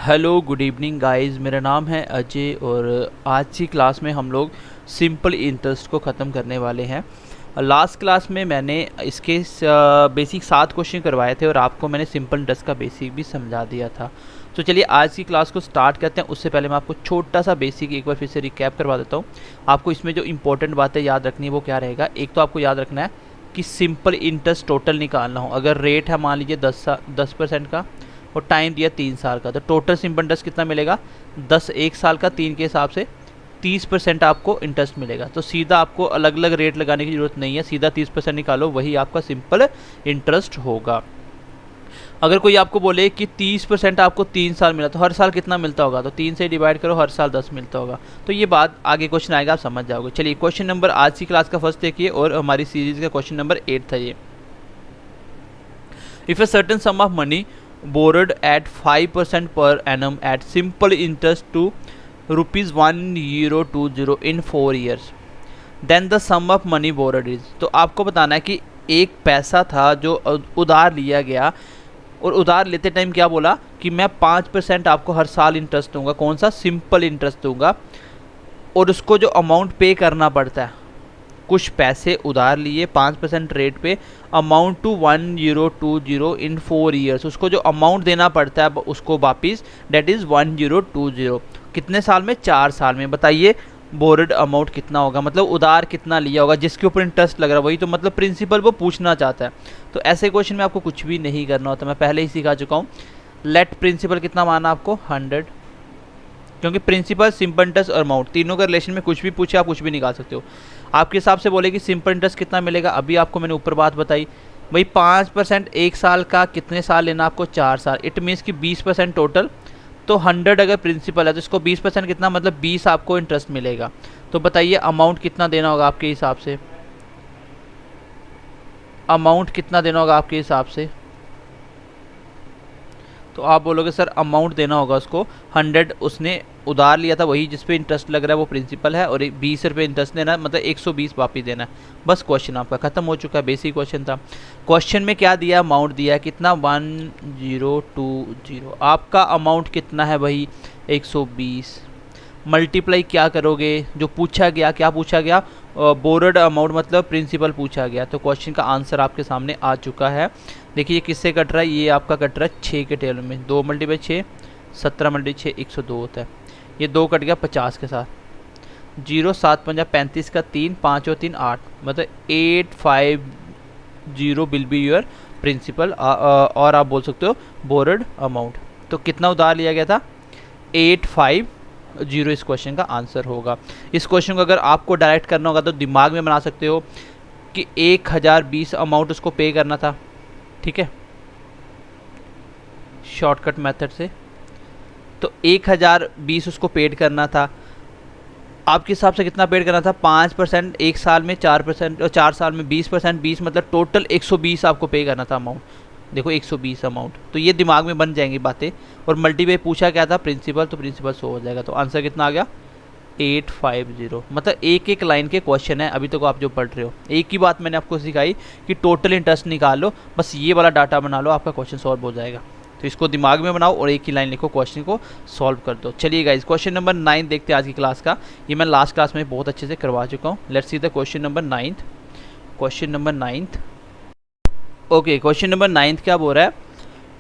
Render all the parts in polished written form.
Hello good evening guys, मेरा नाम है अजय और आज की क्लास में हम लोग सिंपल इंटरेस्ट को ख़त्म करने वाले हैं। लास्ट क्लास में मैंने इसके बेसिक 7 क्वेश्चन करवाए थे और आपको मैंने सिंपल इंटरेस्ट का बेसिक भी समझा दिया था। तो चलिए आज की क्लास को स्टार्ट करते हैं। उससे पहले मैं आपको छोटा सा बेसिक एक बार फिर से रिकैप करवा देता हूँ। आपको इसमें जो इंपॉर्टेंट बातें याद रखनी है वो क्या रहेगा। एक तो आपको याद रखना है कि सिंपल इंटरेस्ट टोटल निकालना हो। अगर रेट है मान लीजिए 10% का और टाइम दिया 3 साल का, तो टोटल सिंपल इंटरेस्ट कितना मिलेगा 10 एक साल का 3 के हिसाब से 30% आपको इंटरेस्ट मिलेगा। तो सीधा आपको अलग अलग रेट लगाने की ज़रूरत नहीं है, सीधा 30% निकालो, वही आपका सिंपल इंटरेस्ट होगा। अगर कोई आपको बोले कि 30% आपको 3 साल मिला तो हर साल कितना मिलता होगा, तो 3 से डिवाइड करो, हर साल 10 मिलता होगा। तो ये बात आगे क्वेश्चन आएगा, आप समझ जाओगे। चलिए क्वेश्चन नंबर आज की क्लास का फर्स्ट देखिए और हमारी सीरीज का क्वेश्चन नंबर 8 था ये। If a certain some of money borrowed at 5% per annum at simple interest to rupees 1020 in 4 years, then the sum of money borrowed is। तो आपको बताना है कि एक पैसा था जो उधार लिया गया और उधार लेते टाइम क्या बोला कि मैं 5% आपको हर साल इंटरेस्ट दूंगा, कौन सा सिंपल इंटरेस्ट दूंगा, और उसको जो अमाउंट पे करना पड़ता है, कुछ पैसे उधार लिए 5% रेट पे, अमाउंट टू 1020 इन 4 ईयर्स, उसको जो अमाउंट देना पड़ता है उसको वापिस, डेट इज़ 1020। कितने साल में? 4 साल में। बताइए बोर्ड अमाउंट कितना होगा, मतलब उधार कितना लिया होगा जिसके ऊपर इंटरेस्ट लग रहा है, वही तो मतलब प्रिंसिपल वो पूछना चाहता है। तो ऐसे क्वेश्चन में आपको कुछ भी नहीं करना होता, मैं पहले ही सिखा चुका हूँ। लेट प्रिंसिपल कितना माना आपको 100, क्योंकि प्रिंसिपल, सिंपल इंटरेस्ट और अमाउंट तीनों का रिलेशन में कुछ भी पूछे आप कुछ भी निकाल सकते हो। आपके हिसाब से बोले कि सिंपल इंटरेस्ट कितना मिलेगा, अभी आपको मैंने ऊपर बात बताई भाई 5% एक साल का, कितने साल लेना आपको 4 साल, इट मीन्स कि 20% टोटल। तो 100 अगर प्रिंसिपल है तो इसको 20% कितना, मतलब 20 आपको इंटरेस्ट मिलेगा। तो बताइए अमाउंट कितना देना होगा आपके हिसाब से, अमाउंट कितना देना होगा आपके हिसाब से। तो आप बोलोगे सर अमाउंट देना होगा उसको 100, उसने उधार लिया था वही जिस पे इंटरेस्ट लग रहा है वो प्रिंसिपल है, और 20 रुपये इंटरेस्ट देना है, मतलब 120 वापस देना है। बस क्वेश्चन आपका खत्म हो चुका है, बेसिक क्वेश्चन था। क्वेश्चन में क्या दिया, अमाउंट दिया है कितना 1020। आपका अमाउंट कितना है भाई 120, मल्टीप्लाई क्या करोगे, जो पूछा गया, क्या पूछा गया, बोर्ड अमाउंट मतलब प्रिंसिपल पूछा गया। तो क्वेश्चन का आंसर आपके सामने आ चुका है। देखिए ये किससे कट रहा है, ये आपका कट रहा है 6 के टेबल में, 2 × 6 17 × 6 102 होता है। ये 2 कट गया 50 के साथ, 0 7 5 35 का 3, 5 और 3 8, मतलब 850 विल बी योर प्रिंसिपल, और आप बोल सकते हो बोर्ड अमाउंट। तो कितना उधार लिया गया था 850, इस क्वेश्चन का आंसर होगा। इस क्वेश्चन को अगर आपको डायरेक्ट करना होगा तो दिमाग में बना सकते हो कि 1020 अमाउंट उसको पे करना था, ठीक है, शॉर्टकट मेथड से। तो 1020 उसको पेड करना था, आपके हिसाब से कितना पेड करना था 5% एक साल में, 4% और 4 साल में 20%, 20 मतलब टोटल 120 आपको पे करना था अमाउंट। देखो 120 अमाउंट, तो ये दिमाग में बन जाएंगी बातें। और मल्टीप्लाई पूछा क्या था प्रिंसिपल, तो प्रिंसिपल 100 हो जाएगा। तो आंसर कितना आ गया 850। मतलब एक एक लाइन के क्वेश्चन है अभी तक आप जो पढ़ रहे हो। एक ही बात मैंने आपको सिखाई कि टोटल इंटरेस्ट निकाल लो, बस ये वाला डाटा बना लो, आपका क्वेश्चन सॉल्व हो जाएगा। तो इसको दिमाग में बनाओ और एक ही लाइन लिखो, क्वेश्चन को सॉल्व कर दो। चलिए गाइज क्वेश्चन नंबर 9 देखते हैं आज की क्लास का। ये मैं लास्ट क्लास में बहुत अच्छे से करवा चुका हूँ। Let's see the question number 9। Question number 9, okay, question number 9 क्या बोल रहा है,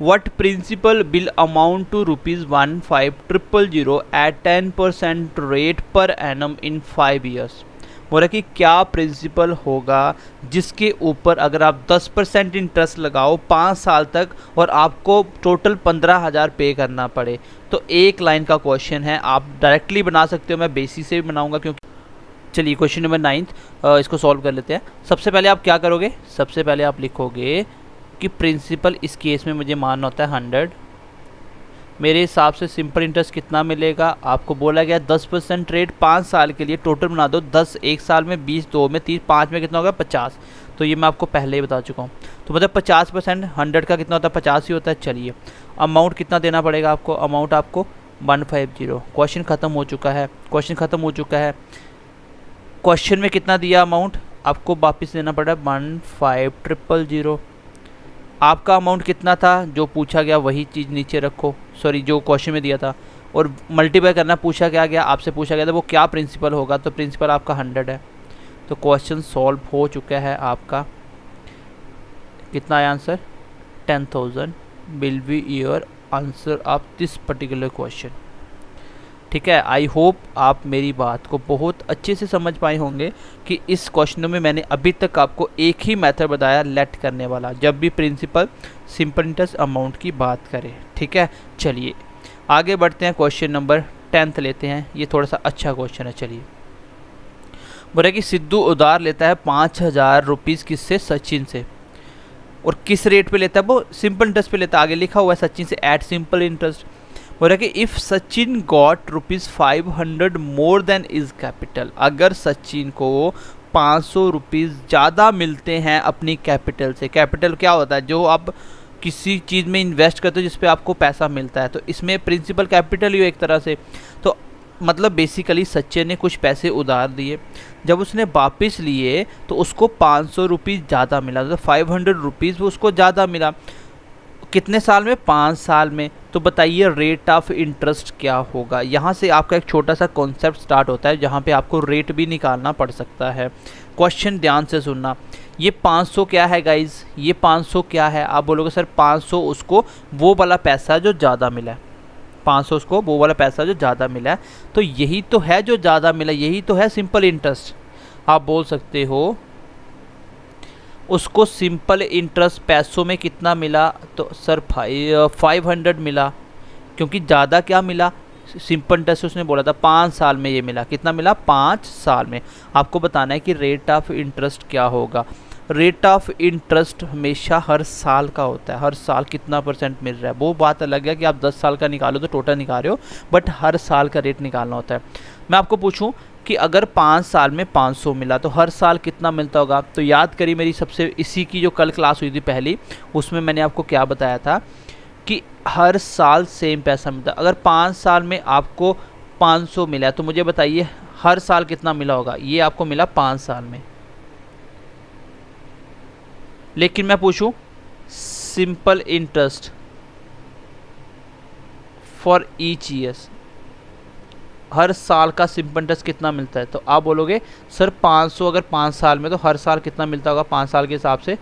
what principal will amount to ₹15,000 at 10% rate पर एनम इन 5 ईयर्स। बोल रहा कि क्या प्रिंसिपल होगा जिसके ऊपर अगर आप 10% इंटरेस्ट लगाओ 5 साल तक और आपको टोटल 15,000 पे करना पड़े। तो एक लाइन का क्वेश्चन है, आप डायरेक्टली बना सकते हो, मैं बेसिस से भी बनाऊंगा क्योंकि। चलिए क्वेश्चन नंबर 9 इसको सॉल्व कर लेते हैं। सबसे पहले आप क्या करोगे, सबसे पहले आप लिखोगे कि प्रिंसिपल इस केस में मुझे मानना होता है 100। मेरे हिसाब से सिंपल इंटरेस्ट कितना मिलेगा, आपको बोला गया 10% रेट 5 साल के लिए, टोटल बना दो 10 एक साल में, 20 2 में, 30 5 में कितना होगा 50। तो ये मैं आपको पहले ही बता चुका हूँ। तो मतलब 50%, 100 का कितना होता है 50 ही होता है। चलिए अमाउंट कितना देना पड़ेगा आपको, अमाउंट आपको 150। क्वेश्चन ख़त्म हो चुका है, क्वेश्चन ख़त्म हो चुका है। क्वेश्चन में कितना दिया अमाउंट, आपको वापस देना पड़ा 15,000। आपका अमाउंट कितना था जो पूछा गया वही चीज़ नीचे रखो, सॉरी जो क्वेश्चन में दिया था, और मल्टीप्लाई करना पूछा क्या गया, आपसे पूछा गया था वो क्या प्रिंसिपल होगा, तो प्रिंसिपल आपका 100 है। तो क्वेश्चन सॉल्व हो चुका है आपका। कितना आया answer? 10,000 will be your answer of this particular question. ठीक है, आई होप आप मेरी बात को बहुत अच्छे से समझ पाए होंगे कि इस क्वेश्चन में मैंने अभी तक आपको एक ही मेथड बताया लेट करने वाला, जब भी प्रिंसिपल सिंपल इंटरेस्ट अमाउंट की बात करें। ठीक है, चलिए आगे बढ़ते हैं, क्वेश्चन नंबर 10 लेते हैं। ये थोड़ा सा अच्छा क्वेश्चन है। चलिए, बोला कि सिद्धू उधार लेता है 5,000 रुपीज़ किससे? सचिन से। और किस रेट पे लेता है? वो सिंपल इंटरेस्ट पे लेता है। आगे लिखा हुआ है सचिन से एट सिंपल इंटरेस्ट। बोल रहा है कि if Sachin got ₹500 more than is capital, अगर सचिन को 500 रुपीज़ ज़्यादा मिलते हैं अपनी कैपिटल से। कैपिटल क्या होता है? जो आप किसी चीज़ में इन्वेस्ट करते हो जिस पे आपको पैसा मिलता है, तो इसमें प्रिंसिपल कैपिटल ही हो एक तरह से। तो मतलब बेसिकली सचिन ने कुछ पैसे उधार दिए, जब उसने वापस लिए तो उसको 500 रुपीज़ ज़्यादा मिला, तो 500 रुपीज़ वो उसको ज़्यादा मिला। कितने साल में? 5 साल में। तो बताइए रेट ऑफ इंटरेस्ट क्या होगा? यहाँ से आपका एक छोटा सा कॉन्सेप्ट स्टार्ट होता है जहाँ पे आपको रेट भी निकालना पड़ सकता है। क्वेश्चन ध्यान से सुनना। ये 500 क्या है गाइज? ये 500 क्या है? आप बोलोगे सर 500 उसको वो वाला पैसा जो ज़्यादा मिला है, 500 उसको वो वाला पैसा जो ज़्यादा मिला है। तो यही तो है जो ज़्यादा मिला, यही तो है सिंपल इंटरेस्ट। आप बोल सकते हो उसको सिंपल इंटरेस्ट पैसों में कितना मिला? तो सर 500 मिला, क्योंकि ज़्यादा क्या मिला? सिंपल इंटरेस्ट उसने बोला था 5 साल में ये मिला। कितना मिला? 5 साल में। आपको बताना है कि रेट ऑफ इंटरेस्ट क्या होगा। रेट ऑफ इंटरेस्ट हमेशा हर साल का होता है। हर साल कितना % मिल रहा है वो बात अलग है कि आप 10 साल का निकालो तो टोटल निकाल रहे हो, बट हर साल का रेट निकालना होता है। मैं आपको पूछूं कि अगर 5 साल में 500 मिला तो हर साल कितना मिलता होगा? तो याद करिए मेरी सबसे इसी की जो कल क्लास हुई थी पहली, उसमें मैंने आपको क्या बताया था कि हर साल सेम पैसा मिलता है। अगर 5 साल में आपको 500 मिला तो मुझे बताइए हर साल कितना मिला होगा? ये आपको मिला 5 साल में। लेकिन मैं पूछूं simple interest for each year, हर साल का सिंपल इंटरेस्ट कितना मिलता है? तो आप बोलोगे सर 500 अगर 5 साल में तो हर साल कितना मिलता होगा? 5 साल के हिसाब से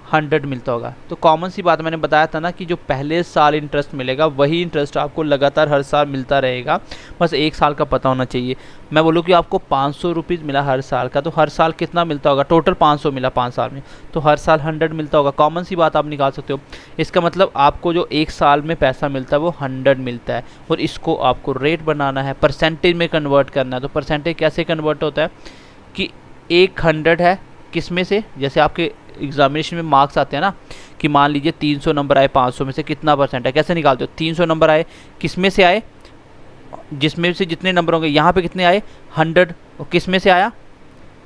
100 मिलता होगा। तो कॉमन सी बात मैंने बताया था ना कि जो पहले साल इंटरेस्ट मिलेगा वही इंटरेस्ट आपको लगातार हर साल मिलता रहेगा, बस 1 साल का पता होना चाहिए। मैं बोलूँ कि आपको 500 रुपीज़ मिला हर साल का, तो हर साल कितना मिलता होगा? टोटल 500 मिला 5 साल में, तो हर साल 100 मिलता होगा। कॉमन सी बात आप निकाल सकते हो। इसका मतलब आपको जो 1 साल में पैसा मिलता है वो 100 मिलता है, और इसको आपको रेट बनाना है, परसेंटेज में कन्वर्ट करना है। तो परसेंटेज कैसे कन्वर्ट होता है कि 100 है किस में से? जैसे आपके एग्जामिनेशन में मार्क्स आते हैं ना कि मान लीजिए 300 नंबर आए 500 में से, कितना % है? कैसे निकालते हो? 300 नंबर आए, किस में से आए? जिसमें से जितने नंबर होंगे। यहाँ पे कितने आए? 100, और किस में से आया?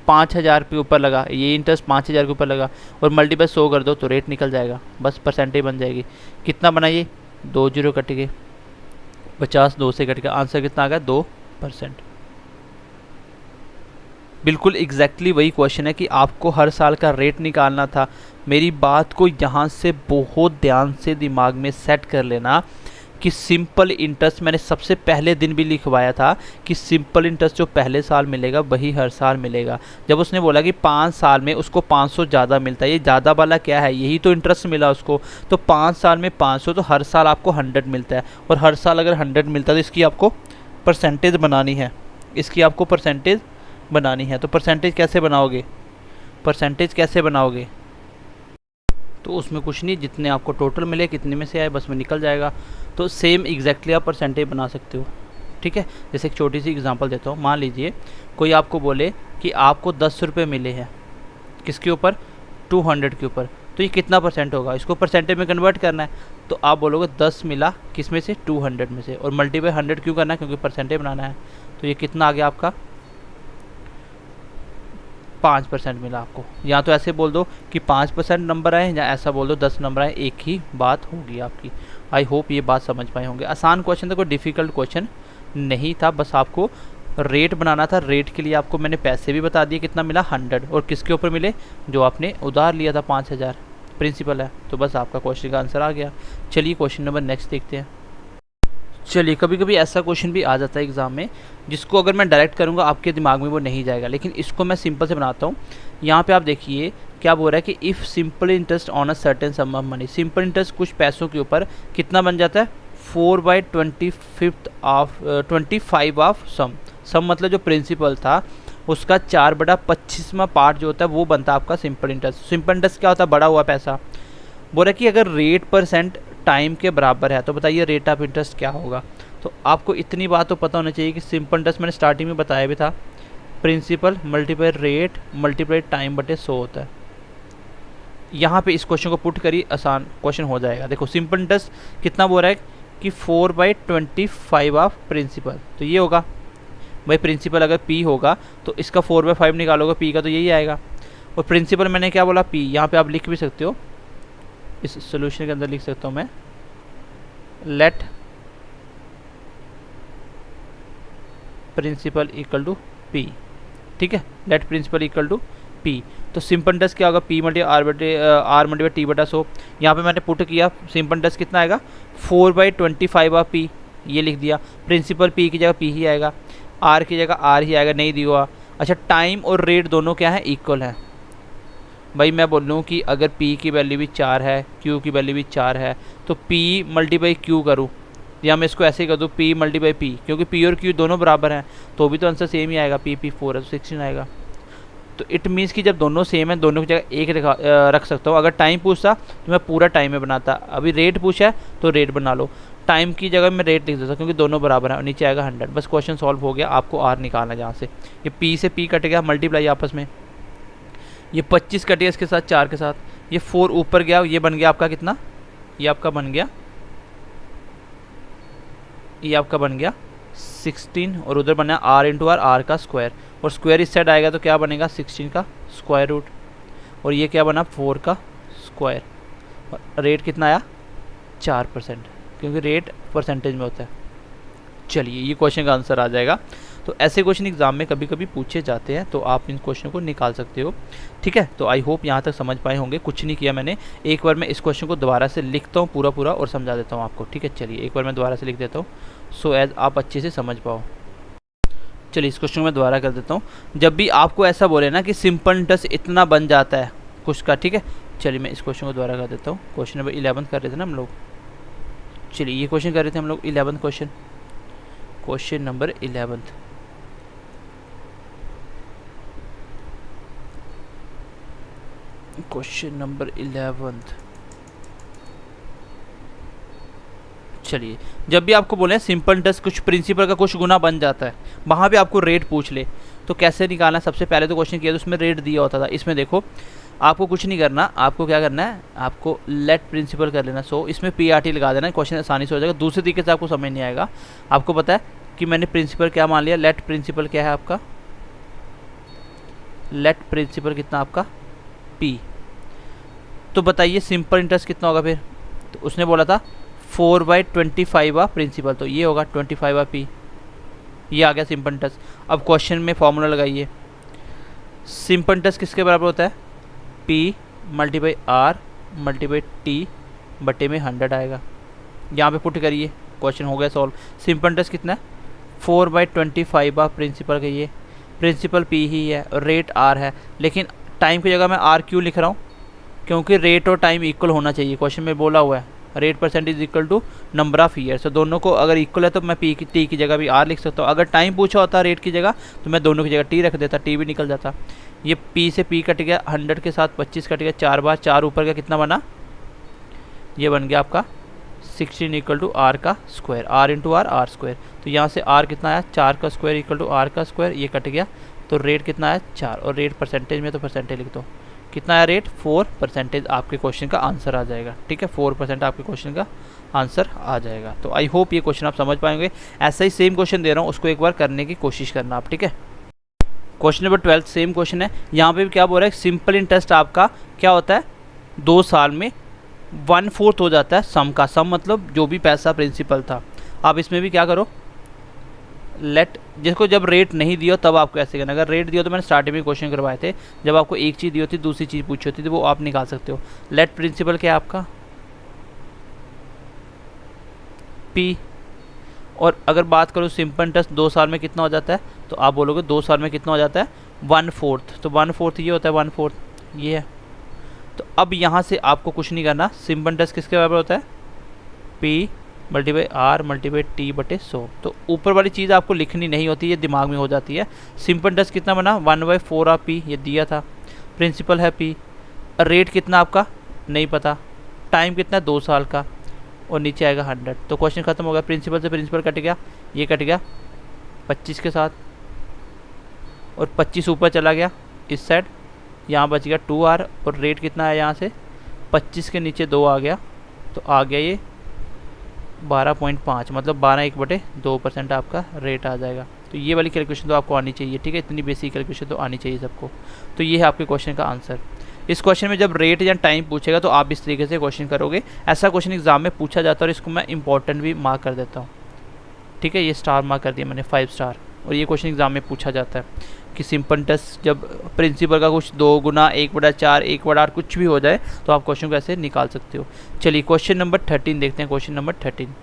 5,000 के ऊपर लगा, ये इंटरेस्ट 5,000 के ऊपर लगा, और मल्टीप्लाई 100 कर दो तो रेट निकल जाएगा, बस परसेंटेज बन जाएगी। कितना बनाइए? 2 जीरो कट गए, 50 2 से कट गया, आंसर कितना आ गया? 2%। बिल्कुल एग्जैक्टली वही क्वेश्चन है कि आपको हर साल का रेट निकालना था। मेरी बात को यहाँ से बहुत ध्यान से दिमाग में सेट कर लेना कि सिंपल इंटरेस्ट मैंने सबसे पहले दिन भी लिखवाया था कि सिंपल इंटरेस्ट जो पहले साल मिलेगा वही हर साल मिलेगा। जब उसने बोला कि 5 साल में उसको 500 ज़्यादा मिलता है, ये ज़्यादा वाला क्या है? यही तो इंटरेस्ट मिला उसको। तो 5 साल में 500, तो हर साल आपको 100 मिलता है, और हर साल अगर 100 मिलता है तो इसकी आपको परसेंटेज बनानी है, इसकी आपको परसेंटेज बनानी है। तो परसेंटेज कैसे बनाओगे? परसेंटेज कैसे बनाओगे? तो उसमें कुछ नहीं, जितने आपको टोटल मिले कितने में से आए बस में निकल जाएगा। तो सेम एग्जैक्टली आप परसेंटेज बना सकते हो। ठीक है, जैसे एक छोटी सी एग्जांपल देता हूँ। मान लीजिए कोई आपको बोले कि आपको 10 रुपये मिले हैं, किसके ऊपर? 200 के ऊपर, तो ये कितना % होगा? इसको परसेंटेज में कन्वर्ट करना है। तो आप बोलोगे 10 मिला किस में से? 200 में से, और मल्टीप्लाई 100 क्यों करना है? क्योंकि परसेंटेज बनाना है। तो ये कितना आ गया आपका? 5% मिला आपको। या तो ऐसे बोल दो कि 5% नंबर आए, या ऐसा बोल दो 10 नंबर आए, एक ही बात होगी आपकी। आई होप ये बात समझ पाए होंगे। आसान क्वेश्चन था, कोई डिफ़िकल्ट क्वेश्चन नहीं था, बस आपको रेट बनाना था। रेट के लिए आपको मैंने पैसे भी बता दिए, कितना मिला? 100, और किसके ऊपर मिले? जो आपने उधार लिया था 5,000। प्रिंसिपल है। तो बस आपका क्वेश्चन का आंसर आ गया। चलिए क्वेश्चन नंबर नेक्स्ट देखते हैं। चलिए कभी कभी ऐसा क्वेश्चन भी आ जाता है एग्ज़ाम में जिसको अगर मैं डायरेक्ट करूँगा आपके दिमाग में वो नहीं जाएगा, लेकिन इसको मैं सिंपल से बनाता हूँ। यहाँ पे आप देखिए क्या बोल रहा है कि if simple interest on a certain some of money, simple interest कुछ पैसों के ऊपर कितना बन जाता है 4/25 ऑफ सम मतलब जो प्रिंसिपल था उसका 4/25वां पार्ट जो होता है वो बनता है आपका सिंपल इंटरेस्ट। सिंपल इंटरेस्ट क्या होता है, बड़ा हुआ पैसा। बोल रहा है कि अगर रेट % टाइम के बराबर है तो बताइए रेट ऑफ इंटरेस्ट क्या होगा। तो आपको इतनी बात तो पता होना चाहिए कि सिंपल इंटरेस्ट मैंने स्टार्टिंग में बताया भी था, principal multiply rate multiply time बटे 100 होता है। यहाँ पे इस क्वेश्चन को पुट करिए, आसान क्वेश्चन हो जाएगा। देखो सिंपल इंटरेस्ट कितना बोल रहा है कि 4/25 ऑफ प्रिंसिपल, तो ये होगा भाई प्रिंसिपल अगर P होगा तो इसका 4/5 निकालोगे P का तो यही आएगा। और प्रिंसिपल मैंने क्या बोला P, यहाँ पे आप लिख भी सकते हो, इस सोल्यूशन के अंदर लिख सकता हूँ मैं, let principal equal to P। ठीक है, let principal equal to P। तो सिंपल इंटरेस्ट क्या होगा P multi R multi T बटा 100। यहाँ पे मैंने पुट किया सिंपल इंटरेस्ट कितना आएगा 4/25 ऑफ P, ये लिख दिया। प्रिंसिपल P की जगह P ही आएगा, R की जगह R ही आएगा, नहीं दिया। अच्छा टाइम और रेट दोनों क्या है, इक्वल है। भाई मैं बोल लूँ कि अगर P की वैल्यू भी 4 है, Q की वैल्यू भी 4 है, तो P मल्टीप्लाई Q करूँ या मैं इसको ऐसे ही कर दूँ P मल्टीप्लाई P, क्योंकि P और Q दोनों बराबर हैं तो भी तो आंसर सेम ही आएगा, P4 है तो 16 आएगा। तो इट मीन्स कि जब दोनों सेम है दोनों की जगह एक रख सकता हूँ। अगर टाइम पूछता तो मैं पूरा टाइम में बनाता, अभी रेट पूछा है तो रेट बना लो, टाइम की जगह मैं रेट लिख देता क्योंकि दोनों बराबर हैं और नीचे आएगा 100। बस क्वेश्चन सॉल्व हो गया। आपको R निकालना है जहाँ से, ये P से P कट गया, मल्टीप्लाई आपस में, ये 25 कट गया इसके साथ 4 के साथ, ये 4 ऊपर गया, ये बन गया आपका कितना, ये आपका बन गया, ये आपका बन गया 16 और उधर बना R इंटू R का स्क्वायर, और स्क्वायर इस साइड आएगा तो क्या बनेगा 16 का स्क्वायर रूट, और ये क्या बना 4 का स्क्वायर। रेट कितना आया 4%, क्योंकि रेट परसेंटेज में होता है। चलिए ये क्वेश्चन का आंसर आ जाएगा। तो ऐसे क्वेश्चन एग्जाम में कभी कभी पूछे जाते हैं तो आप इन क्वेश्चन को निकाल सकते हो। ठीक है, तो आई होप यहाँ तक समझ पाए होंगे। कुछ नहीं किया मैंने, एक बार मैं इस क्वेश्चन को दोबारा से लिखता हूँ पूरा और समझा देता हूँ आपको। ठीक है, चलिए एक बार मैं दोबारा से लिख देता हूँ सो एज आप अच्छे से समझ पाओ। चलिए इस क्वेश्चन को मैं दोबारा कर देता हूँ। जब भी आपको ऐसा बोले ना कि सिंपल इंटरेस्ट इतना बन जाता है कुछ का, ठीक है, चलिए मैं इस क्वेश्चन को दोबारा कर देता हूँ। क्वेश्चन नंबर 11 कर रहे थे ना हम लोग, चलिए ये क्वेश्चन कर रहे थे हम लोग 11 क्वेश्चन नंबर 11। Question number 11। चलिए जब भी आपको बोले सिंपल इंटरेस्ट कुछ प्रिंसिपल का कुछ गुना बन जाता है, वहाँ पे आपको रेट पूछ ले तो कैसे निकालना। सबसे पहले तो क्वेश्चन किया तो उसमें रेट दिया होता था। इसमें देखो आपको कुछ नहीं करना, आपको क्या करना है, आपको लेट प्रिंसिपल कर लेना। सो इसमें PRT लगा देना, क्वेश्चन आसानी से हो जाएगा। दूसरे तरीके से आपको समझ नहीं आएगा। आपको पता है कि मैंने प्रिंसिपल क्या मान लिया, लेट प्रिंसिपल क्या है आपका, लेट प्रिंसिपल कितना आपका P। तो बताइए सिंपल इंटरेस्ट कितना होगा फिर, तो उसने बोला था 4/25 ऑफ प्रिंसिपल, तो ये होगा 25 ऑफ P, ये आ गया सिंपल इंटरेस्ट। अब क्वेश्चन में फॉर्मूला लगाइए, सिंपल इंटरेस्ट किसके बराबर होता है, P multiply R multiply T बटे में 100 आएगा। यहाँ पे पुट करिए, क्वेश्चन हो गया सॉल्व। सिंपल इंटरेस्ट कितना है 4/25 ऑफ प्रिंसिपल का, ये प्रिंसिपल P ही है और रेट R है, लेकिन टाइम की जगह मैं R क्यों लिख रहा हूँ, क्योंकि रेट और टाइम इक्वल होना चाहिए। क्वेश्चन में बोला हुआ है rate percentage equal to number of year, तो दोनों को अगर इक्वल है तो मैं T की जगह भी R लिख सकता हूँ। अगर टाइम पूछा होता रेट की जगह तो मैं दोनों की जगह T रख देता, T भी निकल जाता। ये P से P कट गया, 100 के साथ 25 कट गया, 4 बार 4 ऊपर का कितना बना, ये बन गया आपका 16 इक्वल टू R का square, R into R square. तो यहाँ से R कितना आया 4 का स्क्वायर इक्वल टू R का स्क्वायर, ये कट गया तो रेट कितना आया 4, और रेट परसेंटेज में तो परसेंटेज लिख दो, कितना आया रेट 4%। आपके क्वेश्चन का आंसर आ जाएगा। ठीक है, 4% आपके क्वेश्चन का आंसर आ जाएगा। तो आई होप ये क्वेश्चन आप समझ पाएंगे। ऐसा ही सेम क्वेश्चन दे रहा हूँ, उसको एक बार करने की कोशिश करना आप। ठीक है, क्वेश्चन नंबर 12 सेम क्वेश्चन है। यहाँ पे भी क्या बोल रहा है, सिंपल इंटरेस्ट आपका क्या होता है 2 साल में 1/4 हो जाता है सम का। सम मतलब जो भी पैसा प्रिंसिपल था। आप इसमें भी क्या करो, लेट, जिसको जब रेट नहीं दियो तब आपको ऐसे करना, अगर रेट दियो तो मैंने स्टार्टिंग में क्वेश्चन करवाए थे, जब आपको एक चीज़ दी होती दूसरी चीज़ पूछी होती थी, वो आप निकाल सकते हो। लेट प्रिंसिपल क्या है आपका पी, और अगर बात करूँ सिंपल इंटरेस्ट 2 साल में कितना हो जाता है, तो आप बोलोगे 2 साल में कितना हो जाता है 1/4, तो 1/4 ये होता है, 1/4 ये है। तो अब यहाँ से आपको कुछ नहीं करना, सिंपल इंटरेस्ट किसके बराबर होता है P multiply R multiply T बटे 100। तो ऊपर वाली चीज़ आपको लिखनी नहीं होती, ये दिमाग में हो जाती है। सिंपल इंटरेस्ट कितना बना 1/4 ऑफ पी, ये दिया था। प्रिंसिपल है पी, रेट कितना आपका नहीं पता, टाइम कितना 2 साल का, और नीचे आएगा 100। तो क्वेश्चन खत्म हो गया। प्रिंसिपल से प्रिंसिपल कट गया, ये कट गया 25 के साथ, और 25 ऊपर चला गया इस साइड, यहाँ बच गया 2r, और रेट कितना है यहाँ से 25 के नीचे 2 आ गया, तो आ गया ये 12.5, मतलब 12/1/2% आपका रेट आ जाएगा। तो ये वाली कैलकुलेशन तो आपको आनी चाहिए, ठीक है, इतनी बेसिक कैलकुलेशन तो आनी चाहिए सबको। तो ये है आपके क्वेश्चन का आंसर। इस क्वेश्चन में जब रेट या टाइम पूछेगा तो आप इस तरीके से क्वेश्चन करोगे। ऐसा क्वेश्चन एग्जाम में पूछा जाता है, और इसको मैं इंपॉर्टेंट भी मार्क कर देता हूँ, ठीक है, ये स्टार मार्क कर दिया मैंने 5 स्टार। और ये क्वेश्चन एग्जाम में पूछा जाता है कि सिंपल टेस्ट जब प्रिंसिपल का कुछ 2 गुना 1/4 1/8 कुछ भी हो जाए तो आप क्वेश्चन को ऐसे निकाल सकते हो। चलिए क्वेश्चन नंबर 13 देखते हैं। क्वेश्चन नंबर 13,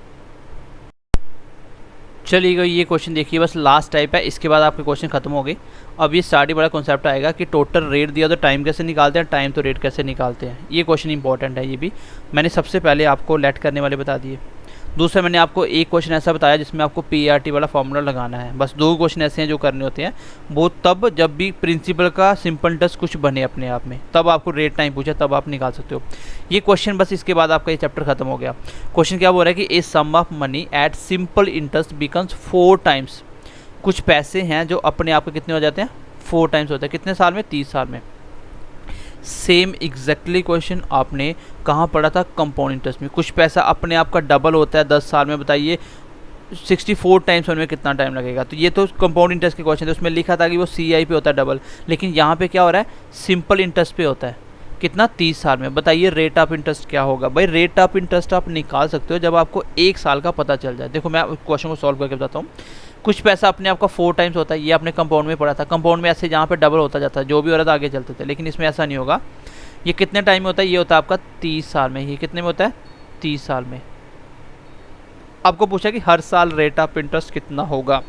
चलिए ये क्वेश्चन देखिए, बस लास्ट टाइप है, इसके बाद आपके क्वेश्चन खत्म हो गए। अब ये स्टार्ट ही बड़ा कॉन्सेप्ट आएगा कि टोटल रेट दिया तो टाइम कैसे निकालते हैं, टाइम तो रेट कैसे निकालते हैं। ये क्वेश्चन इंपॉर्टेंट है, ये भी मैंने सबसे पहले आपको लेट करने वाले बता दिए। दूसरा मैंने आपको एक क्वेश्चन ऐसा बताया जिसमें आपको PRT वाला फॉर्मूला लगाना है। बस 2 क्वेश्चन ऐसे हैं जो करने होते हैं, वो तब जब भी प्रिंसिपल का सिंपल इंटरेस्ट कुछ बने अपने आप में, तब आपको रेट टाइम पूछे तब आप निकाल सकते हो ये क्वेश्चन। बस इसके बाद आपका ये चैप्टर खत्म हो गया। क्वेश्चन क्या बोल रहा है कि a sum of money at simple interest becomes 4 times. कुछ पैसे हैं जो अपने आप के कितने हो जाते हैं 4 टाइम्स होते हैं, कितने साल में 30 साल में। सेम एग्जैक्टली क्वेश्चन आपने कहाँ पढ़ा था कंपाउंड इंटरेस्ट में। कुछ पैसा अपने आप का डबल होता है 10 साल में, बताइए 64 टाइम्स होने में कितना टाइम लगेगा। तो ये तो कंपाउंड इंटरेस्ट के क्वेश्चन थे, उसमें लिखा था कि वो CI पे होता है डबल, लेकिन यहाँ पे क्या हो रहा है सिंपल इंटरेस्ट पे होता है कितना 30 साल में। बताइए रेट ऑफ इंटरेस्ट क्या होगा। भाई रेट ऑफ इंटरेस्ट आप निकाल सकते हो जब आपको 1 साल का पता चल जाए। देखो मैं क्वेश्चन को सॉल्व करके बताता हूँ। कुछ पैसा अपने आप का 4 टाइम्स होता है, ये आपने कंपाउंड में पढ़ा था। कंपाउंड में ऐसे जहाँ पे डबल होता जाता है, जो भी हो रहा था आगे चलते थे, लेकिन इसमें ऐसा नहीं होगा। ये कितने टाइम में होता है, ये होता है आपका 30 साल में। ये कितने में होता है 30 साल में। आपको पूछा कि हर साल रेट ऑफ इंटरेस्ट कितना होगा।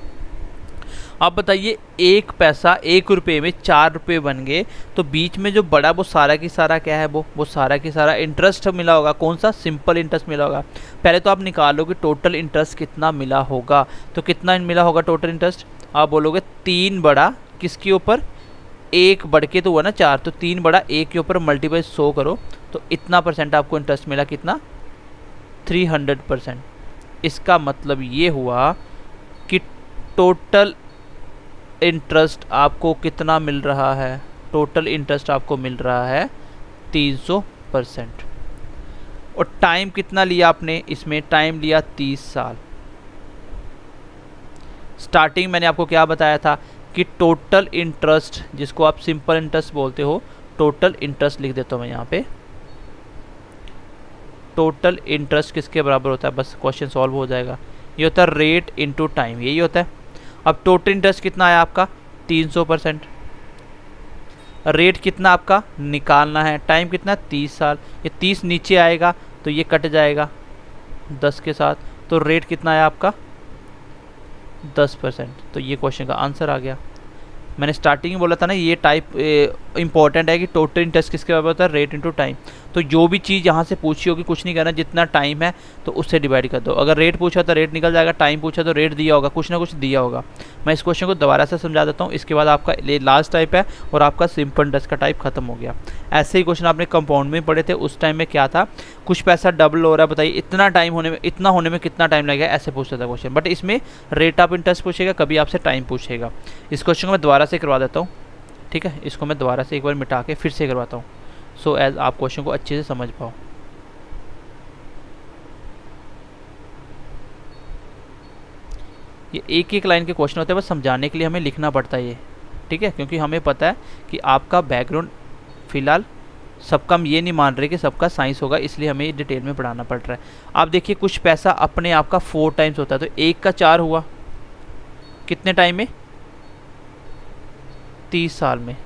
आप बताइए 1 पैसा 1 रुपये में 4 रुपये बन गए, तो बीच में जो बड़ा वो सारा की सारा क्या है, वो सारा की सारा इंटरेस्ट मिला होगा। कौन सा सिंपल इंटरेस्ट मिला होगा। पहले तो आप निकालो कि टोटल इंटरेस्ट कितना मिला होगा। तो कितना मिला होगा टोटल इंटरेस्ट, आप बोलोगे 3 बड़ा किसके ऊपर 1 बढ़ के तो हुआ ना 4, तो 3 बड़ा 1 के ऊपर मल्टीप्लाई 100 करो तो इतना परसेंट आपको इंटरेस्ट मिला, कितना 300%। इसका मतलब ये हुआ कि टोटल इंटरेस्ट आपको कितना मिल रहा है, टोटल इंटरेस्ट आपको मिल रहा है 300%। और टाइम कितना लिया आपने, इसमें टाइम लिया 30 साल। स्टार्टिंग मैंने आपको क्या बताया था कि टोटल इंटरेस्ट, जिसको आप सिंपल इंटरेस्ट बोलते हो, टोटल इंटरेस्ट लिख देता हूँ मैं यहाँ पे। टोटल इंटरेस्ट किसके बराबर होता है, बस क्वेश्चन सॉल्व हो जाएगा। ये होता है रेट इनटू टाइम, यही होता है। अब टोटल इंटरेस्ट कितना आया आपका 300%। रेट कितना आपका निकालना है, टाइम कितना 30 साल। ये 30 नीचे आएगा तो ये कट जाएगा 10 के साथ, तो रेट कितना आया आपका 10%। तो ये क्वेश्चन का आंसर आ गया। मैंने स्टार्टिंग में बोला था ना ये टाइप इंपॉर्टेंट है कि टोटल इंटरेस्ट किसके बराबर होता है, रेट इनटू टाइम। तो जो भी चीज़ यहाँ से पूछी होगी कुछ नहीं करना, जितना टाइम है तो उससे डिवाइड कर दो। अगर रेट पूछा तो रेट निकल जाएगा, टाइम पूछा तो रेट दिया होगा, कुछ ना कुछ दिया होगा। मैं इस क्वेश्चन को दोबारा से समझा देता हूँ, इसके बाद आपका लास्ट टाइप है और आपका सिंपल इंटरेस्ट का टाइप खत्म हो गया। ऐसे ही क्वेश्चन आपने कंपाउंड में पढ़े थे, उस टाइम में क्या था, कुछ पैसा डबल हो रहा है, बताइए इतना टाइम होने में, इतना होने में कितना टाइम लगेगा, ऐसे पूछता था क्वेश्चन। बट इसमें रेट ऑफ इंटरेस्ट पूछेगा, कभी आपसे टाइम पूछेगा। इस क्वेश्चन को मैं दोबारा से करवा देता हूँ, ठीक है। इसको मैं दोबारा से एक बार मिटा के फिर से करवाता हूँ, सो एज आप क्वेश्चन को अच्छे से समझ पाओ। ये एक एक लाइन के क्वेश्चन होते हैं, बस समझाने के लिए हमें लिखना पड़ता है ये, ठीक है, क्योंकि हमें पता है कि आपका बैकग्राउंड फिलहाल सबका, हम ये नहीं मान रहे कि सबका साइंस होगा, इसलिए हमें डिटेल में पढ़ाना पड़ रहा है। आप देखिए कुछ पैसा अपने आप का 4 टाइम्स होता है, तो 1 का 4 हुआ, कितने टाइम में? 30 साल में।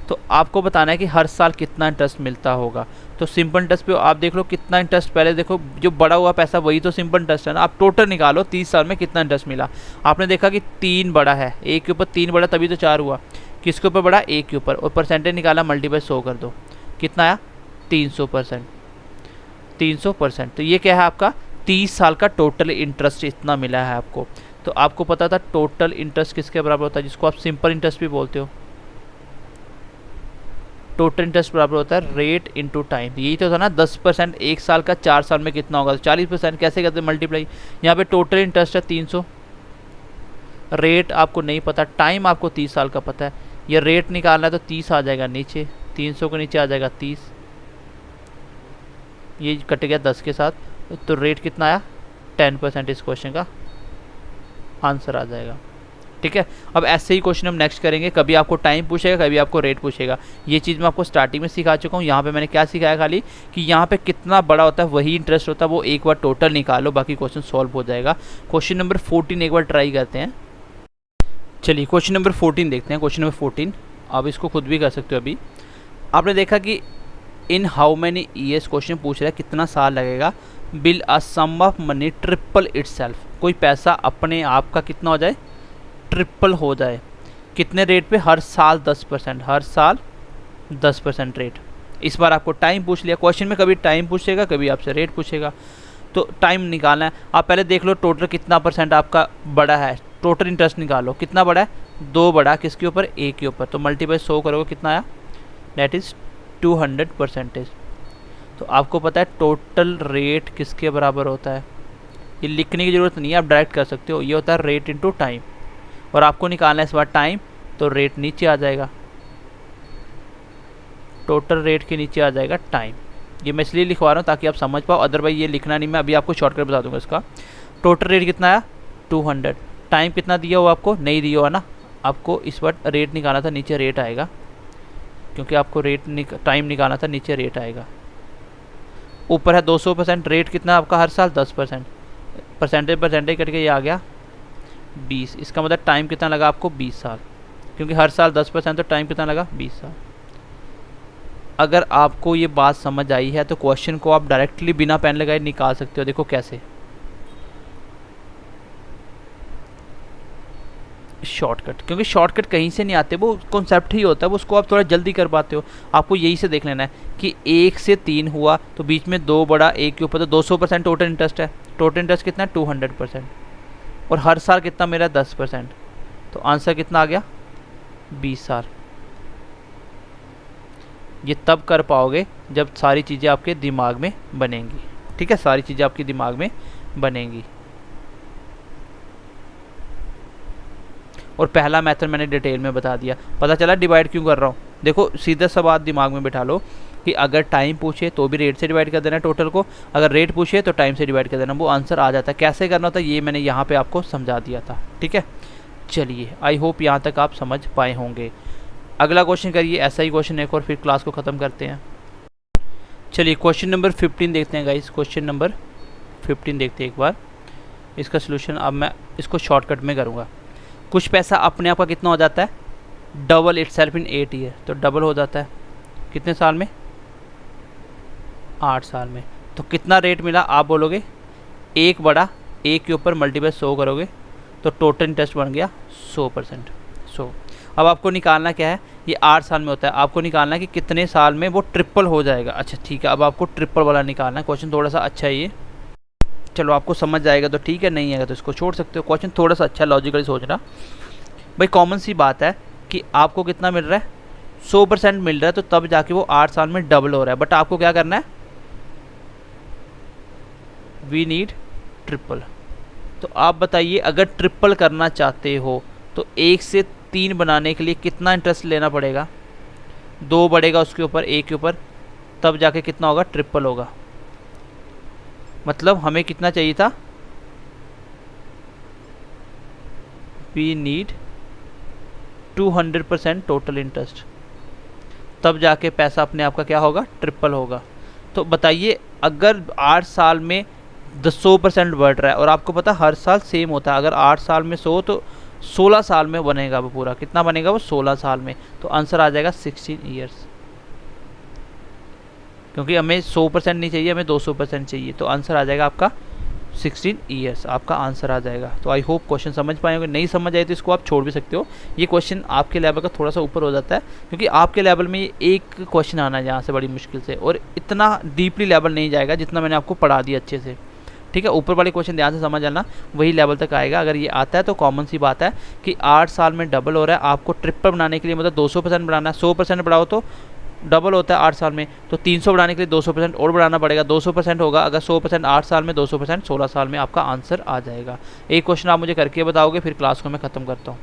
तो आपको बताना है कि हर साल कितना इंटरेस्ट मिलता होगा। तो सिंपल इंटरेस्ट पे आप देख लो कितना इंटरेस्ट, पहले देखो जो बड़ा हुआ पैसा वही तो सिंपल इंटरेस्ट है ना। आप टोटल निकालो 30 साल में कितना इंटरेस्ट मिला। आपने देखा कि 3 बड़ा है, एक के ऊपर 3 बड़ा तभी तो 4 हुआ। किसके ऊपर बड़ा? एक के ऊपर। और परसेंटेज निकाला, मल्टीप्लाई 100 कर दो, कितना आया? 300%। 300%। तो ये क्या है आपका 30 साल का टोटल इंटरेस्ट इतना मिला है आपको। तो आपको पता था टोटल इंटरेस्ट किसके बराबर होता है, जिसको आप सिंपल इंटरेस्ट भी बोलते हो। टोटल इंटरेस्ट बराबर होता है रेट इनटू टाइम। यही तो था ना 10%, एक साल का 4 साल में कितना होगा? तो 40%। कैसे करते हैं? मल्टीप्लाई। यहाँ पे टोटल इंटरेस्ट है 300, रेट आपको नहीं पता, टाइम आपको 30 साल का पता है। ये रेट निकालना है तो 30 आ जाएगा नीचे, 300 के नीचे आ जाएगा 30, ये कट गया 10 के साथ। तो रेट कितना आया? 10% इस क्वेश्चन का आंसर आ जाएगा। ठीक है, अब ऐसे ही क्वेश्चन हम नेक्स्ट करेंगे। कभी आपको टाइम पूछेगा, कभी आपको रेट पूछेगा। ये चीज़ मैं आपको स्टार्टिंग में सिखा चुका हूँ। यहाँ पे मैंने क्या सिखाया खाली कि यहाँ पे कितना बड़ा होता है वही इंटरेस्ट होता है, वो एक बार टोटल निकालो, बाकी क्वेश्चन सॉल्व हो जाएगा। क्वेश्चन नंबर 14 एक बार ट्राई करते हैं। चलिए क्वेश्चन नंबर 14 देखते हैं। क्वेश्चन नंबर 14 आप इसको खुद भी कर सकते हो। अभी आपने देखा कि in how many years, question पूछ रहा है कितना साल लगेगा, will a sum of money triple itself, कोई पैसा अपने आप का कितना हो जाए? ट्रिपल हो जाए। कितने रेट पे? हर साल 10%, हर साल 10% रेट। इस बार आपको टाइम पूछ लिया। क्वेश्चन में कभी टाइम पूछेगा, कभी आपसे रेट पूछेगा। तो टाइम निकालना है। आप पहले देख लो टोटल कितना परसेंट आपका बड़ा है। टोटल इंटरेस्ट निकालो, कितना बड़ा है? 2 बड़ा, किसके ऊपर? एक के ऊपर। तो मल्टीप्लाई 100 करोगे, कितना आया? That is 200%। तो आपको पता है टोटल रेट किसके बराबर होता है। ये लिखने की ज़रूरत नहीं है, आप डायरेक्ट कर सकते हो। ये होता है रेट इनटू टाइम। और आपको निकालना है इस बार टाइम, तो रेट नीचे आ जाएगा, टोटल रेट के नीचे आ जाएगा टाइम। ये मैं इसलिए लिखवा रहा हूँ ताकि आप समझ पाओ, अदरवाइज ये लिखना नहीं। मैं अभी आपको शॉर्टकट बता दूंगा इसका। टोटल रेट कितना आया? 200। टाइम कितना दिया हुआ आपको? नहीं दिया हुआ ना। आपको इस बार रेट निकालना था, नीचे रेट आएगा, क्योंकि आपको टाइम निकालना था, नीचे रेट आएगा। ऊपर है 200%, रेट कितना आपका हर साल? 10%। परसेंटेज कट के ये आ गया 20। इसका मतलब टाइम कितना लगा आपको? 20 साल, क्योंकि हर साल 10%, तो टाइम कितना लगा? 20 साल। अगर आपको ये बात समझ आई है तो क्वेश्चन को आप डायरेक्टली बिना पेन लगाए निकाल सकते हो। देखो कैसे, शॉर्टकट, क्योंकि शॉर्टकट कहीं से नहीं आते, वो कॉन्सेप्ट ही होता है, वो उसको आप थोड़ा जल्दी कर पाते हो। आपको यही से देख लेना है कि 1 से 3 हुआ तो बीच में 2 बड़ा, एक के ऊपर, तो 200% टोटल इंटरेस्ट है। टोटल इंटरेस्ट कितना है? 200%। और हर साल कितना मेरा? 10%। तो आंसर कितना आ गया? 20 साल। ये तब कर पाओगे जब सारी चीज़ें आपके दिमाग में बनेंगी। ठीक है, सारी चीज़ें आपके दिमाग में बनेंगी। और पहला मेथड मैंने डिटेल में बता दिया। पता चला डिवाइड क्यों कर रहा हूँ? देखो सीधा सा बात दिमाग में बिठा लो कि अगर टाइम पूछे तो भी रेट से डिवाइड कर देना टोटल को, अगर रेट पूछे तो टाइम से डिवाइड कर देना, वो आंसर आ जाता है। कैसे करना होता है ये मैंने यहाँ पे आपको समझा दिया था। ठीक है, चलिए आई होप यहाँ तक आप समझ पाए होंगे। अगला क्वेश्चन करिए, ऐसा ही क्वेश्चन एक और, फिर क्लास को ख़त्म करते हैं। चलिए क्वेश्चन नंबर 15 देखते हैं गाइस। क्वेश्चन नंबर 15 देखते हैं एक बार। इसका सोल्यूशन अब मैं इसको शॉर्टकट में करूँगा। कुछ पैसा अपने आप का कितना हो जाता है? डबल इटसेल्फ इन 8 ईयर। तो डबल हो जाता है कितने साल में? 8 साल में। तो कितना रेट मिला आप बोलोगे? एक बड़ा, एक के ऊपर मल्टीप्लाई 100 करोगे तो टोटल इंटरेस्ट बन गया 100%। 100। अब आपको निकालना क्या है? ये 8 साल में होता है, आपको निकालना है कि कितने साल में वो ट्रिपल हो जाएगा। अच्छा ठीक है, अब आपको ट्रिपल वाला निकालना है। क्वेश्चन थोड़ा सा अच्छा है ये, चलो आपको समझ जाएगा तो ठीक है, नहीं आएगा तो इसको छोड़ सकते हो। क्वेश्चन थोड़ा सा अच्छा, लॉजिकली सोचना। भाई कॉमन सी बात है कि आपको कितना मिल रहा है? 100% मिल रहा है, तो तब जाके वो 8 साल में डबल हो रहा है। बट आपको क्या करना है? We need triple. तो आप बताइए अगर ट्रिपल करना चाहते हो तो 1 से 3 बनाने के लिए कितना इंटरेस्ट लेना पड़ेगा? 2 बढ़ेगा उसके ऊपर, एक के ऊपर, तब जाके कितना होगा? ट्रिपल होगा। मतलब हमें कितना चाहिए था? वी नीड 200% टोटल इंटरेस्ट, तब जाके पैसा अपने आप का क्या होगा? ट्रिपल होगा। तो बताइए अगर 8 साल में 100% बढ़ रहा है और आपको पता हर साल सेम होता है, अगर 8 साल में 100 तो 16 साल में बनेगा वो पूरा। कितना बनेगा वो? 16 साल में। तो आंसर आ जाएगा 16 ईयर्स, क्योंकि हमें 100% नहीं चाहिए, हमें 200% चाहिए। तो आंसर आ जाएगा आपका 16 ईयर्स, आपका आंसर आ जाएगा। तो आई होप क्वेश्चन समझ पाए होंगे। नहीं समझ आए तो इसको आप छोड़ भी सकते हो। ये क्वेश्चन आपके लेवल का थोड़ा सा ऊपर हो जाता है, क्योंकि आपके लेवल में ये एक क्वेश्चन आना है यहाँ से बड़ी मुश्किल से, और इतना डीपली लेवल नहीं जाएगा जितना मैंने आपको पढ़ा दिया अच्छे से। ठीक है, ऊपर वाले क्वेश्चन ध्यान से समझ आना, वही लेवल तक आएगा। अगर ये आता है तो कॉमन सी बात है कि 8 साल में डबल हो रहा है, आपको ट्रिपल बनाने के लिए मतलब 200% बढ़ाना है। 100% बढ़ाओ तो डबल होता है 8 साल में, तो 300 बढ़ाने के लिए 200% और बढ़ाना पड़ेगा। 200% होगा अगर 100% 8 साल में, 200% 16 साल में, आपका आंसर आ जाएगा। एक क्वेश्चन आप मुझे करके बताओगे, फिर क्लास को मैं ख़त्म करता हूँ।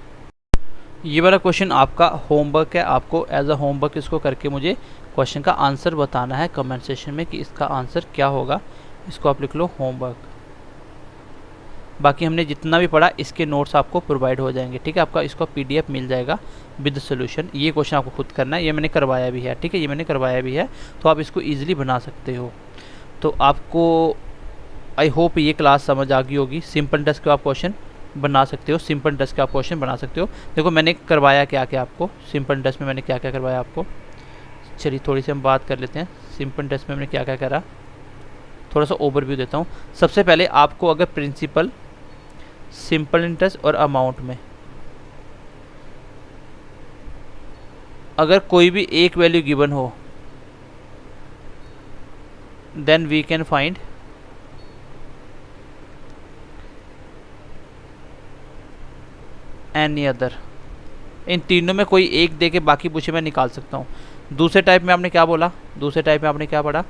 ये वाला क्वेश्चन आपका होमवर्क है, आपको एज अ होमवर्क इसको करके मुझे क्वेश्चन का आंसर बताना है कमेंट सेशन में कि इसका आंसर क्या होगा। इसको आप लिख लो होमवर्क। बाकी हमने जितना भी पढ़ा इसके नोट्स आपको प्रोवाइड हो जाएंगे। ठीक है, आपका इसको PDF मिल जाएगा विद सोल्यूशन। ये क्वेश्चन आपको खुद करना है, ये मैंने करवाया भी है। ठीक है, ये मैंने करवाया भी है, तो आप इसको ईजिली बना सकते हो। तो आपको आई होप ये क्लास समझ आ गई होगी। सिंपल टेस्ट के आप क्वेश्चन बना सकते हो, सिंपल टेस्ट के आप क्वेश्चन बना सकते हो। देखो मैंने करवाया क्या क्या आपको, सिंपल टेस्ट में मैंने क्या क्या करवाया आपको। चलिए थोड़ी सी हम बात कर लेते हैं सिंपल टेस्ट में मैंने क्या क्या करा। थोड़ा सा ओवरव्यू देता हूँ। सबसे पहले आपको अगर प्रिंसिपल, सिंपल इंटरेस्ट और अमाउंट में अगर कोई भी एक वैल्यू गिवन हो, then we can find any other. इन तीनों में कोई एक दे के बाकी पूछे मैं निकाल सकता हूँ। दूसरे टाइप में आपने क्या बोला, दूसरे टाइप में आपने क्या पढ़ा,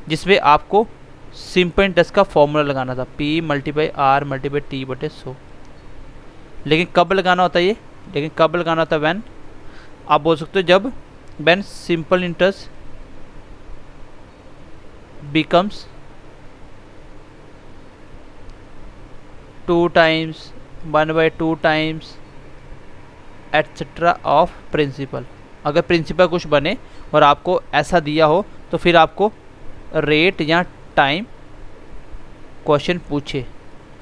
जिसमें आपको सिंपल इंटरेस्ट का फॉर्मूला लगाना था, P × R × T/100। लेकिन कब लगाना होता है ये, लेकिन कब लगाना होता है व्हेन, आप बोल सकते हो जब when simple interest becomes 2 times 1/2 times etcetera of principal. अगर प्रिंसिपल कुछ बने और आपको ऐसा दिया हो तो फिर आपको रेट या टाइम क्वेश्चन पूछे,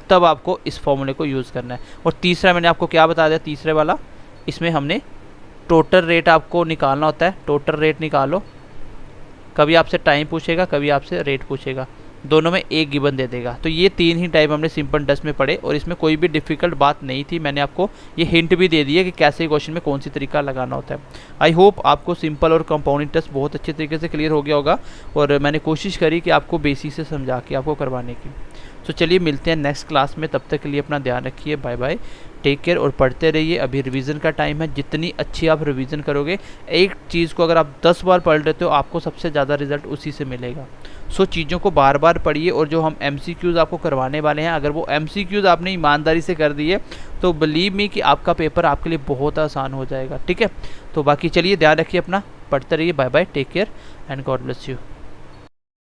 तब आपको इस फॉर्मूले को यूज़ करना है। और तीसरा मैंने आपको क्या बता दिया, तीसरे वाला, इसमें हमने टोटल रेट आपको निकालना होता है। टोटल रेट निकालो, कभी आपसे टाइम पूछेगा, कभी आपसे रेट पूछेगा, दोनों में एक गिवन दे देगा। तो ये 3 ही टाइप हमने सिंपल टेस्ट में पढ़े, और इसमें कोई भी डिफ़िकल्ट बात नहीं थी। मैंने आपको ये हिंट भी दे दिया कि कैसे क्वेश्चन में कौन सी तरीका लगाना होता है। आई होप आपको सिंपल और कंपाउंडिंग टेस्ट बहुत अच्छे तरीके से क्लियर हो गया होगा, और मैंने कोशिश करी कि आपको बेसिक से समझा के आपको करवाने की। तो चलिए मिलते हैं नेक्स्ट क्लास में, तब तक के लिए अपना ध्यान रखिए, बाय बाय, टेक केयर, और पढ़ते रहिए। अभी रिवीजन का टाइम है, जितनी अच्छी आप रिवीजन करोगे, एक चीज़ को अगर आप 10 बार पढ़ लेते हो, आपको सबसे ज़्यादा रिजल्ट उसी से मिलेगा। सो चीज़ों को बार बार पढ़िए, और जो हम MCQs आपको करवाने वाले हैं, अगर वो MCQs आपने ईमानदारी से कर दिए तो बिलीव मी कि आपका पेपर आपके लिए बहुत आसान हो जाएगा। ठीक है, तो बाकी चलिए ध्यान रखिए अपना, पढ़ते रहिए, bye bye, take care and God bless you.